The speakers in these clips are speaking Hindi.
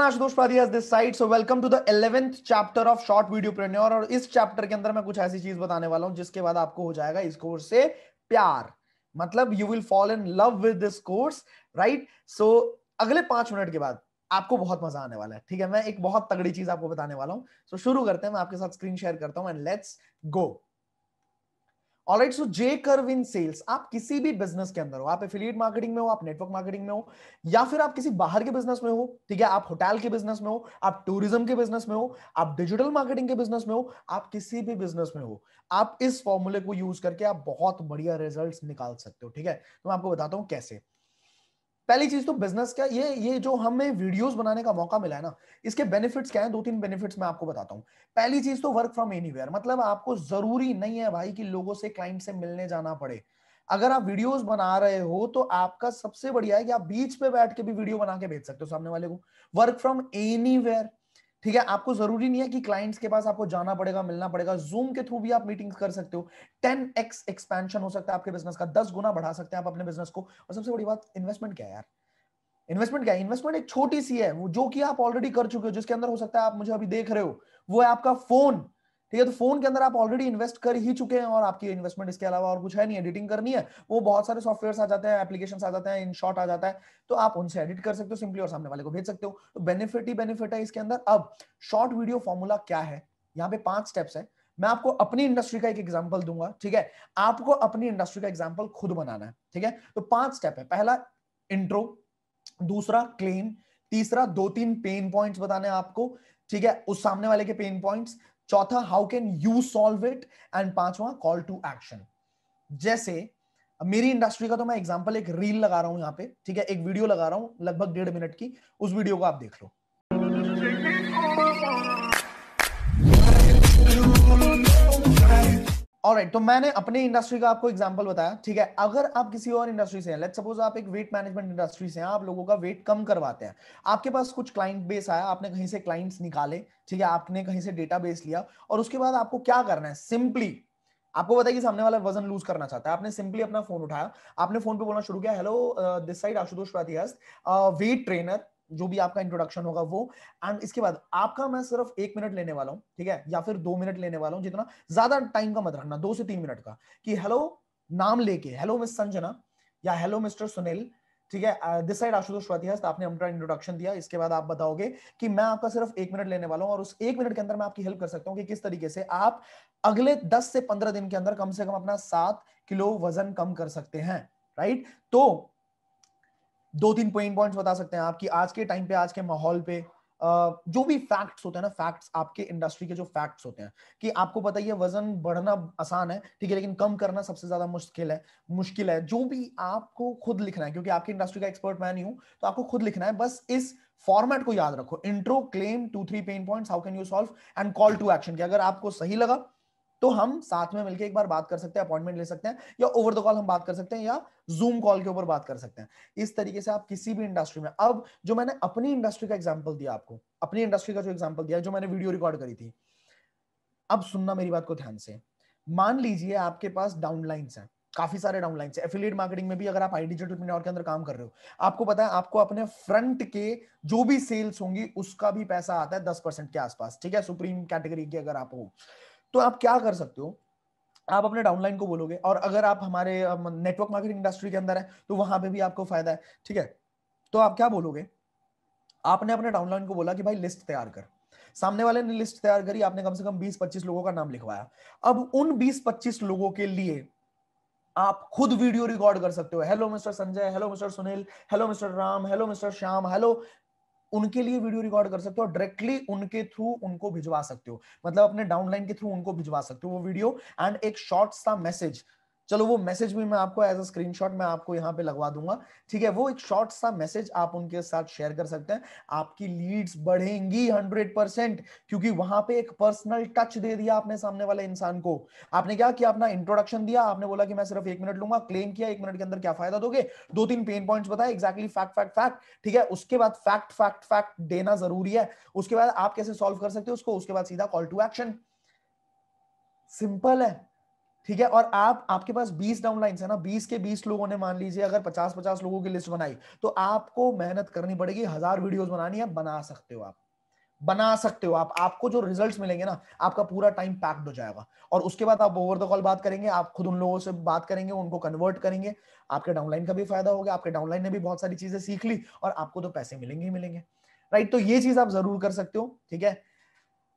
Ashutosh Padiya this side. So welcome to the 11th chapter of short videopreneur. और इस चैप्टर के अंदर मैं कुछ ऐसी चीज बताने वाला हूं जिसके बाद आपको हो जाएगा इस कोर्स से प्यार। मतलब you will fall in love with this course, right? So अगले 5 मिनट के बाद आपको बहुत मजा आने वाला है। ठीक है, मैं एक बहुत तगड़ी चीज आपको बताने वाला हूं। सो शुरू करते हैं। मैं आपके साथ स्क्रीन शेयर करता हूं and let's go. Alright, so J curve in sales. आप किसी भी बिजनेस के अंदर हो, आप एफिलिएट मार्केटिंग में हो, आप नेटवर्क मार्केटिंग में हो, या फिर आप किसी बाहर के बिजनेस में हो, ठीक है, आप होटल के बिजनेस में हो, आप टूरिज्म के बिजनेस में हो, आप डिजिटल मार्केटिंग के बिजनेस में हो, आप किसी भी बिजनेस में हो, आप इस फॉर्मूले को यूज करके आप बहुत बढ़िया रिजल्ट्स निकाल सकते हो। ठीक है, तो मैं आपको बताता हूं कैसे। पहली चीज तो बिजनेस का ये जो हमें वीडियोस बनाने का मौका मिला है ना, इसके बेनिफिट्स क्या हैं? 2-3 बेनिफिट्स मैं आपको बताता हूं। पहली चीज तो वर्क फ्रॉम एनीवेयर। मतलब आपको जरूरी नहीं है भाई कि लोगों से, क्लाइंट से मिलने जाना पड़े। अगर आप वीडियोस बना रहे हो तो आपका सबसे बढ़िया है कि आप बीच पे बैठ के भी वीडियो बना के भेज सकते हो सामने वाले को। वर्क फ्रॉम एनीवेयर, ठीक है। आपको जरूरी नहीं है कि क्लाइंट्स के पास आपको जाना पड़ेगा, मिलना पड़ेगा। जूम के थ्रू भी आप मीटिंग्स कर सकते हो। 10x एक्सपेंशन हो सकता है आपके बिजनेस का, 10 गुना बढ़ा सकते हैं आप अपने बिजनेस को। और सबसे बड़ी बात, इन्वेस्टमेंट क्या है यार? इन्वेस्टमेंट क्या है? इन्वेस्टमेंट एक छोटी सी है, वो जो कि आप ऑलरेडी कर चुके हो, जिसके अंदर हो सकता है आप मुझे अभी देख रहे हो, वो है आपका फोन। ठीक है, तो फोन के अंदर आप ऑलरेडी इन्वेस्ट कर ही चुके हैं और आपकी इन्वेस्टमेंट इसके अलावा और कुछ है नहीं। एडिटिंग करनी है, वो बहुत सारे सॉफ्टवेयर आ जाते हैं, एप्लीकेशन आ जाते हैं, इन शॉर्ट आ जाता है, तो आप उनसे एडिट कर सकते हो सिंपली और सामने वाले को भेज सकते हो। तो बेनिफिट ही बेनिफिट है इसके अंदर। अब शॉर्ट वीडियो फॉर्मूला क्या है? यहाँ पे 5 स्टेप्स है। मैं आपको अपनी इंडस्ट्री का एक एग्जांपल दूंगा, ठीक है? आपको अपनी इंडस्ट्री का एग्जांपल खुद बनाना है, ठीक है? तो 5 स्टेप है। पहला इंट्रो, दूसरा क्लेम, तीसरा 2-3 पेन पॉइंट्स बताने हैं आपको, ठीक है, उस सामने वाले के पेन पॉइंट्स, चौथा how can you solve it, and पांचवा कॉल टू एक्शन। जैसे मेरी इंडस्ट्री का तो मैं एग्जांपल एक रील लगा रहा हूं यहां पे, ठीक है, एक वीडियो लगा रहा हूं लगभग 1.5 मिनट की। उस वीडियो को आप देख लो। ऑलराइट, तो मैंने अपने इंडस्ट्री का आपको एग्जांपल बताया, ठीक है। अगर आप किसी और इंडस्ट्री से हैं, लेट्स सपोज आप एक वेट मैनेजमेंट इंडस्ट्री से हैं, आप लोगों का वेट कम करवाते हैं, आपके पास कुछ क्लाइंट बेस आया, आपने कहीं से क्लाइंट्स निकाले, ठीक है, आपने कहीं से डेटा बेस लिया, और उसके बाद आपको क्या करना है? सिंपली आपको बताया कि सामने वाला वजन लूज करना चाहता है, आपने सिंपली अपना फोन उठाया, आपने फोन पे बोलना शुरू किया, hello this side Ashutosh Pathiyas, weight trainer, जो भी आपका इंट्रोडक्शन होगा वो। एंड इसके बाद आपका मैं सिर्फ 1 मिनट लेने वाला हूं, ठीक है, या फिर 2 मिनट लेने वाला हूं, जितना ज्यादा टाइम का मत रखना, 2 से 3 मिनट का। कि हेलो नाम लेके, हेलो मिस संजना या हेलो मिस्टर सुनील, ठीक है, दिस साइड आशुतोष पाथियास, तो आपने अपना इंट्रोडक्शन दिया। इसके बाद आप बताओगे कि मैं आपका सिर्फ 1 मिनट लेने वाला हूं और उस 1 मिनट के अंदर मैं आपकी हेल्प कर सकता हूं कि किस तरीके से आप अगले 10 से 15 दिन के अंदर कम से कम अपना 7 किलो वजन कम कर सकते हैं, राइट? तो 2-3 पॉइंट्स बता सकते हैं आपकी आज के टाइम पे, आज के माहौल पे, जो भी फैक्ट्स होते हैं ना, फैक्ट्स आपके इंडस्ट्री के जो फैक्ट्स होते हैं, कि आपको पता ही है वजन बढ़ना आसान है, ठीक है, लेकिन कम करना सबसे ज्यादा मुश्किल है। जो भी आपको खुद लिखना है, क्योंकि आपकी इंडस्ट्री का एक्सपर्ट मैं नहीं हूं, तो आपको खुद लिखना है। बस इस फॉर्मेट को याद रखो, intro, claim, 2-3 pain points, how can you solve, and call to action. कि अगर आपको सही लगा तो हम साथ में मिलकर एक बार बात कर सकते हैं, अपॉइंटमेंट ले सकते हैं, या ओवर द कॉल हम बात कर सकते हैं, या जूम कॉल के ऊपर बात कर सकते हैं। इस तरीके से आप किसी भी इंडस्ट्री में, अब जो मैंने अपनी इंडस्ट्री का एग्जांपल दिया आपको, अपनी इंडस्ट्री का जो एग्जांपल दिया, जो मैंने वीडियो रिकॉर्ड करी थी, अब सुनना मेरी बात को ध्यान से। मान लीजिए आपके पास डाउनलाइंस हैं, काफी सारे डाउनलाइंस है। एफिलिएट मार्केटिंग में भी अगर आप आईडी डिजिटल के अंदर काम कर रहे हो, आपको पता है आपको अपने फ्रंट के जो भी सेल्स होंगी उसका भी पैसा आता है 10% के आसपास, ठीक है, सुप्रीम कैटेगरी के अगर आप हो। तो आप क्या कर सकते हो? आप अपने डाउनलाइन को बोलोगे, और अगर आप हमारे नेटवर्क मार्केटिंग इंडस्ट्री के अंदर है तो वहां पे भी आपको फायदा है, ठीक है। तो आप क्या बोलोगे? आपने अपने डाउनलाइन को बोला कि भाई लिस्ट तैयार कर। सामने वाले ने लिस्ट तैयार करी, आपने कम से कम 20-25 लोगों का नाम लिखवाया। अब उन 20-25 लोगों के लिए आप खुद वीडियो रिकॉर्ड कर सकते हो। Hello mister Sanjay, hello mister Sunil, hello mister Ram, hello mister Shyam, hello, उनके लिए वीडियो रिकॉर्ड कर सकते हो, डायरेक्टली उनके थ्रू उनको भिजवा सकते हो, मतलब अपने डाउनलाइन के थ्रू उनको भिजवा सकते हो वो वीडियो, एंड एक शॉर्ट सा मैसेज। चलो वो मैसेज भी मैं आपको एज अ स्क्रीनशॉट मैं आपको यहां पे लगवा दूंगा, ठीक है। वो एक शॉर्ट सा मैसेज आप उनके साथ शेयर कर सकते हैं, आपकी लीड्स बढ़ेंगी 100%, क्योंकि वहां पे एक पर्सनल टच दे दिया आपने सामने वाले इंसान को। आपने क्या किया? अपना इंट्रोडक्शन दिया, आपने बोला कि मैं सिर्फ 1 मिनट लूंगा, क्लेम किया 1 मिनट के अंदर क्या फायदा दोगे, 2-3 पेन पॉइंट्स बताए, एग्जैक्टली फैक्ट फैक्ट फैक्ट, ठीक है। उसके बाद फैक्ट फैक्ट फैक्ट देना जरूरी है। उसके बाद आप कैसे सॉल्व कर सकते हो उसको, उसके बाद सीधा कॉल टू एक्शन। सिंपल है, ठीक है। और आपके पास 20 डाउनलाइंस है ना, 20 के 20 लोगों ने मान लीजिए अगर 50-50 लोगों की लिस्ट बनाई, तो आपको मेहनत करनी पड़ेगी, 1000 वीडियोस बनानी है, बना सकते हो आप, बना सकते हो आप। आपको जो रिजल्ट्स मिलेंगे ना, आपका पूरा टाइम पैक्ड हो जाएगा। और उसके बाद आप ओवर द कॉल बात करेंगे, आप खुद उन लोगों से बात करेंगे, उनको कन्वर्ट करेंगे, आपके डाउनलाइन का भी फायदा हो गया, आपके डाउनलाइन ने भी बहुत सारी चीजें सीख ली, और आपको तो पैसे मिलेंगे ही मिलेंगे, राइट। तो ये चीज आप जरूर कर सकते हो, ठीक है।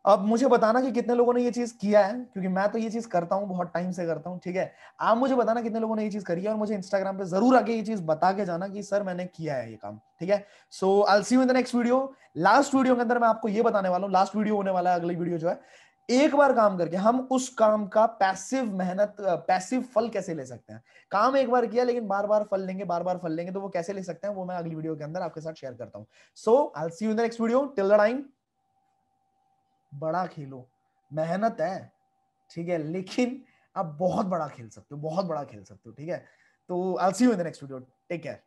अब मुझे बताना कि कितने लोगों ने ये चीज किया है, क्योंकि मैं तो ये चीज करता हूँ, बहुत टाइम से करता हूँ, ठीक है। आप मुझे बताना कितने लोगों ने ये चीज करी है, और मुझे इंस्टाग्राम पे जरूर आके ये चीज बता के जाना कि सर मैंने किया है ये काम, ठीक है। So I will see you in the next video. Last video के अंदर मैं आपको ये बताने वाला हूँ, लास्ट वीडियो होने वाला है, अगली वीडियो जो है, एक बार काम करके हम उस काम का पैसिव मेहनत, पैसिव फल कैसे ले सकते हैं। काम एक बार किया लेकिन बार बार फल लेंगे, बार बार फल लेंगे, तो वो कैसे ले सकते हैं, वो मैं अगली वीडियो के अंदर आपके साथ शेयर करता हूँ। So I will see you in the next video, till the time बड़ा खेलो, मेहनत है, ठीक है, लेकिन आप बहुत बड़ा खेल सकते हो, बहुत बड़ा खेल सकते हो, ठीक है। तो I will see you in the next video, take care.